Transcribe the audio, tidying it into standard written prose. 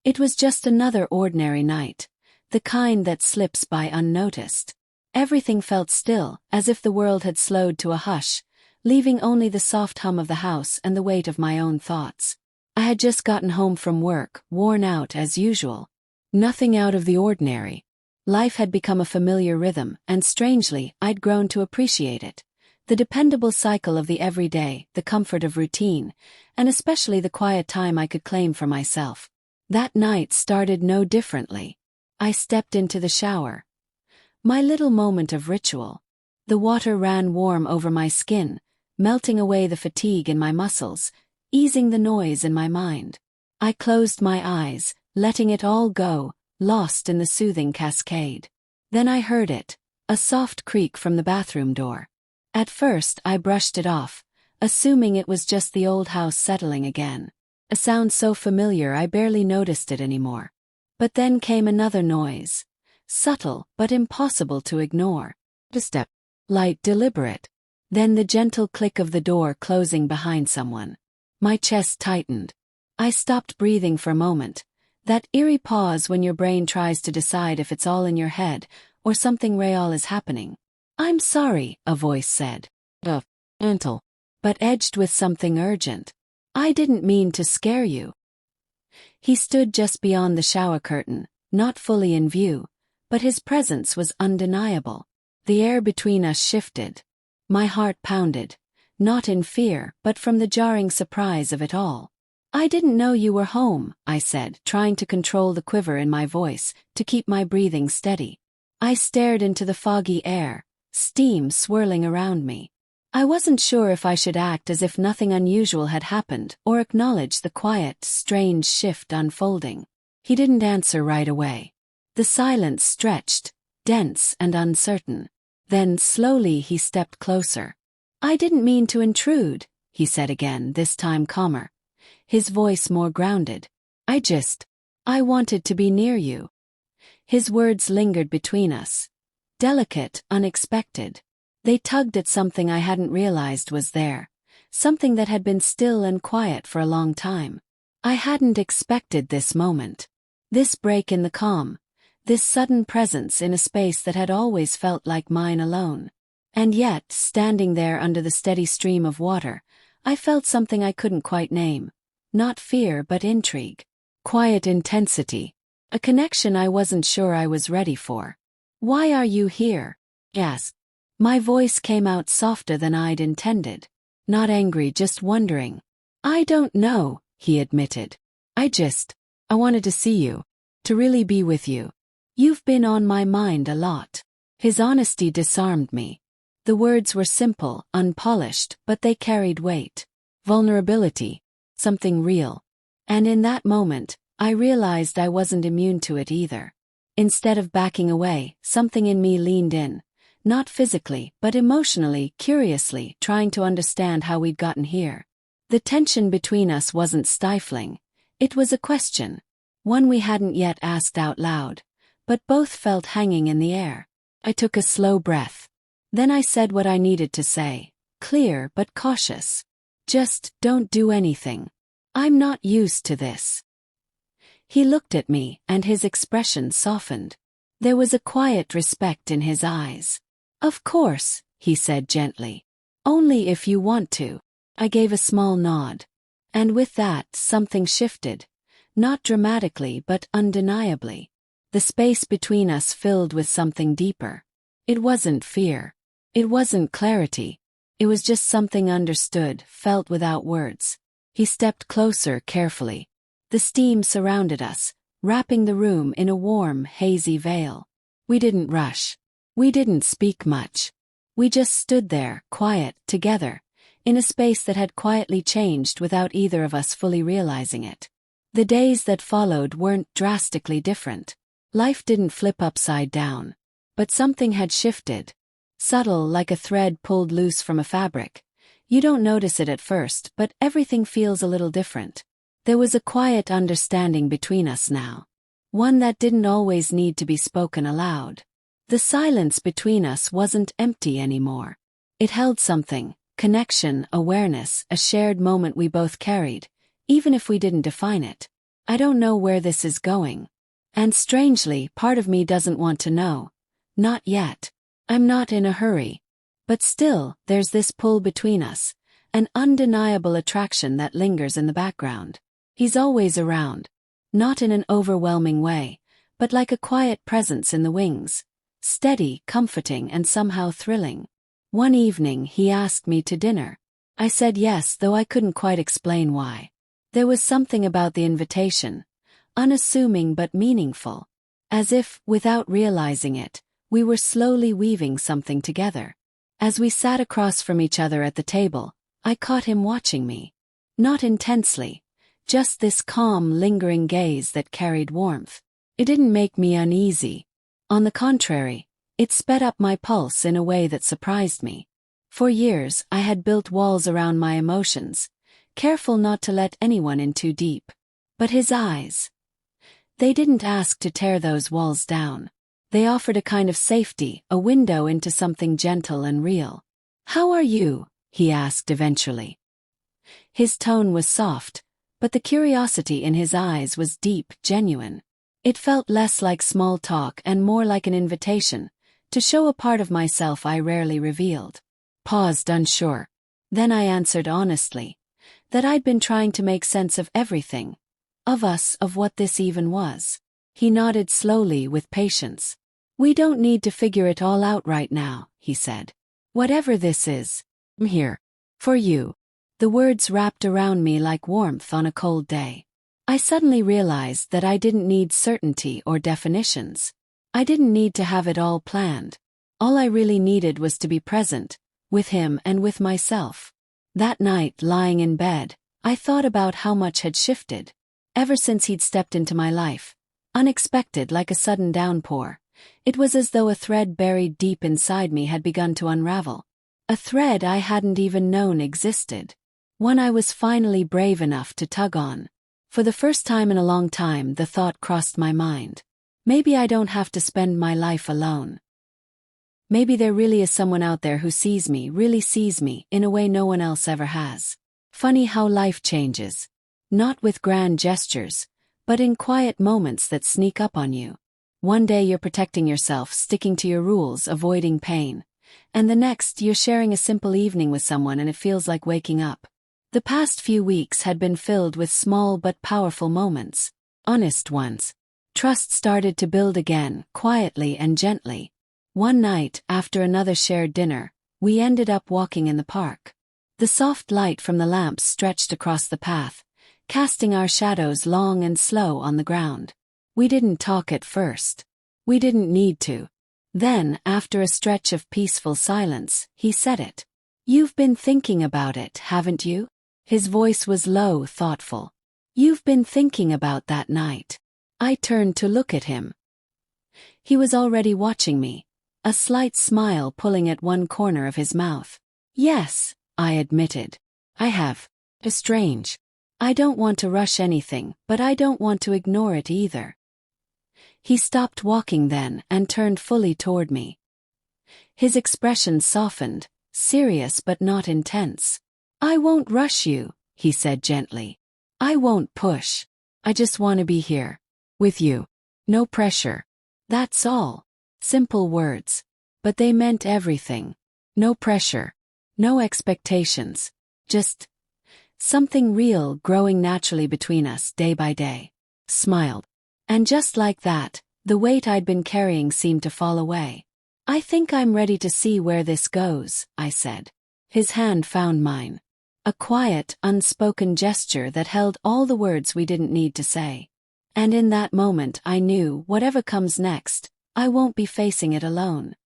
It was just another ordinary night, the kind that slips by unnoticed. Everything felt still, as if the world had slowed to a hush, leaving only the soft hum of the house and the weight of my own thoughts. I had just gotten home from work, worn out as usual. Nothing out of the ordinary. Life had become a familiar rhythm, and strangely, I'd grown to appreciate it. The dependable cycle of the everyday, the comfort of routine, and especially the quiet time I could claim for myself. That night started no differently. I stepped into the shower. My little moment of ritual. The water ran warm over my skin, melting away the fatigue in my muscles, easing the noise in my mind. I closed my eyes, letting it all go, lost in the soothing cascade. Then I heard it, a soft creak from the bathroom door. At first I brushed it off, assuming it was just the old house settling again. A sound so familiar I barely noticed it anymore. But then came another noise. Subtle, but impossible to ignore. A step. Light, deliberate. Then the gentle click of the door closing behind someone. My chest tightened. I stopped breathing for a moment. That eerie pause when your brain tries to decide if it's all in your head, or something real is happening. "I'm sorry," a voice said. Gentle. But edged with something urgent. "I didn't mean to scare you." He stood just beyond the shower curtain, not fully in view, but his presence was undeniable. The air between us shifted. My heart pounded, not in fear, but from the jarring surprise of it all. "I didn't know you were home," I said, trying to control the quiver in my voice, to keep my breathing steady. I stared into the foggy air, steam swirling around me. I wasn't sure if I should act as if nothing unusual had happened or acknowledge the quiet, strange shift unfolding. He didn't answer right away. The silence stretched, dense and uncertain. Then slowly he stepped closer. "I didn't mean to intrude," he said again, this time calmer. His voice more grounded. I wanted to be near you." His words lingered between us. Delicate, unexpected. They tugged at something I hadn't realized was there. Something that had been still and quiet for a long time. I hadn't expected this moment. This break in the calm. This sudden presence in a space that had always felt like mine alone. And yet, standing there under the steady stream of water, I felt something I couldn't quite name. Not fear but intrigue. Quiet intensity. A connection I wasn't sure I was ready for. "Why are you here?" I asked. My voice came out softer than I'd intended. Not angry, just wondering. "I don't know," he admitted. I wanted to see you. To really be with you. You've been on my mind a lot." His honesty disarmed me. The words were simple, unpolished, but they carried weight. Vulnerability. Something real. And in that moment, I realized I wasn't immune to it either. Instead of backing away, something in me leaned in. Not physically, but emotionally, curiously, trying to understand how we'd gotten here. The tension between us wasn't stifling. It was a question. One we hadn't yet asked out loud. But both felt hanging in the air. I took a slow breath. Then I said what I needed to say. Clear but cautious. "Just don't do anything. I'm not used to this." He looked at me, and his expression softened. There was a quiet respect in his eyes. "Of course," he said gently. "Only if you want to." I gave a small nod. And with that, something shifted. Not dramatically but undeniably. The space between us filled with something deeper. It wasn't fear. It wasn't clarity. It was just something understood, felt without words. He stepped closer carefully. The steam surrounded us, wrapping the room in a warm, hazy veil. We didn't rush. We didn't speak much. We just stood there, quiet, together, in a space that had quietly changed without either of us fully realizing it. The days that followed weren't drastically different. Life didn't flip upside down. But something had shifted. Subtle, like a thread pulled loose from a fabric. You don't notice it at first, but everything feels a little different. There was a quiet understanding between us now. One that didn't always need to be spoken aloud. The silence between us wasn't empty anymore. It held something, connection, awareness, a shared moment we both carried, even if we didn't define it. I don't know where this is going. And strangely, part of me doesn't want to know. Not yet. I'm not in a hurry. But still, there's this pull between us, an undeniable attraction that lingers in the background. He's always around. Not in an overwhelming way, but like a quiet presence in the wings. Steady, comforting, and somehow thrilling. One evening, he asked me to dinner. I said yes, though I couldn't quite explain why. There was something about the invitation, unassuming but meaningful. As if, without realizing it, we were slowly weaving something together. As we sat across from each other at the table, I caught him watching me. Not intensely, just this calm, lingering gaze that carried warmth. It didn't make me uneasy. On the contrary, it sped up my pulse in a way that surprised me. For years, I had built walls around my emotions, careful not to let anyone in too deep. But his eyes, they didn't ask to tear those walls down. They offered a kind of safety, a window into something gentle and real. "How are you?" he asked eventually. His tone was soft, but the curiosity in his eyes was deep, genuine. It felt less like small talk and more like an invitation to show a part of myself I rarely revealed. Paused, unsure. Then I answered honestly that I'd been trying to make sense of everything. Of us, of what this even was. He nodded slowly with patience. "We don't need to figure it all out right now," he said. "Whatever this is, I'm here. For you." The words wrapped around me like warmth on a cold day. I suddenly realized that I didn't need certainty or definitions. I didn't need to have it all planned. All I really needed was to be present, with him and with myself. That night, lying in bed, I thought about how much had shifted. Ever since he'd stepped into my life. Unexpected, like a sudden downpour. It was as though a thread buried deep inside me had begun to unravel. A thread I hadn't even known existed. One I was finally brave enough to tug on. For the first time in a long time, the thought crossed my mind. Maybe I don't have to spend my life alone. Maybe there really is someone out there who sees me, really sees me, in a way no one else ever has. Funny how life changes. Not with grand gestures, but in quiet moments that sneak up on you. One day you're protecting yourself, sticking to your rules, avoiding pain. And the next, you're sharing a simple evening with someone and it feels like waking up. The past few weeks had been filled with small but powerful moments. Honest ones. Trust started to build again, quietly and gently. One night, after another shared dinner, we ended up walking in the park. The soft light from the lamps stretched across the path, casting our shadows long and slow on the ground. We didn't talk at first. We didn't need to. Then, after a stretch of peaceful silence, he said it. "You've been thinking about it, haven't you?" His voice was low, thoughtful. "You've been thinking about that night." I turned to look at him. He was already watching me, a slight smile pulling at one corner of his mouth. "Yes," I admitted. "I have. It's strange. I don't want to rush anything, but I don't want to ignore it either." He stopped walking then and turned fully toward me. His expression softened, serious but not intense. "I won't rush you," he said gently. "I won't push. I just want to be here. With you. No pressure. That's all." Simple words. But they meant everything. No pressure. No expectations. Just something real growing naturally between us day by day. Smiled. And just like that, the weight I'd been carrying seemed to fall away. "I think I'm ready to see where this goes," I said. His hand found mine. A quiet, unspoken gesture that held all the words we didn't need to say. And in that moment I knew, whatever comes next, I won't be facing it alone.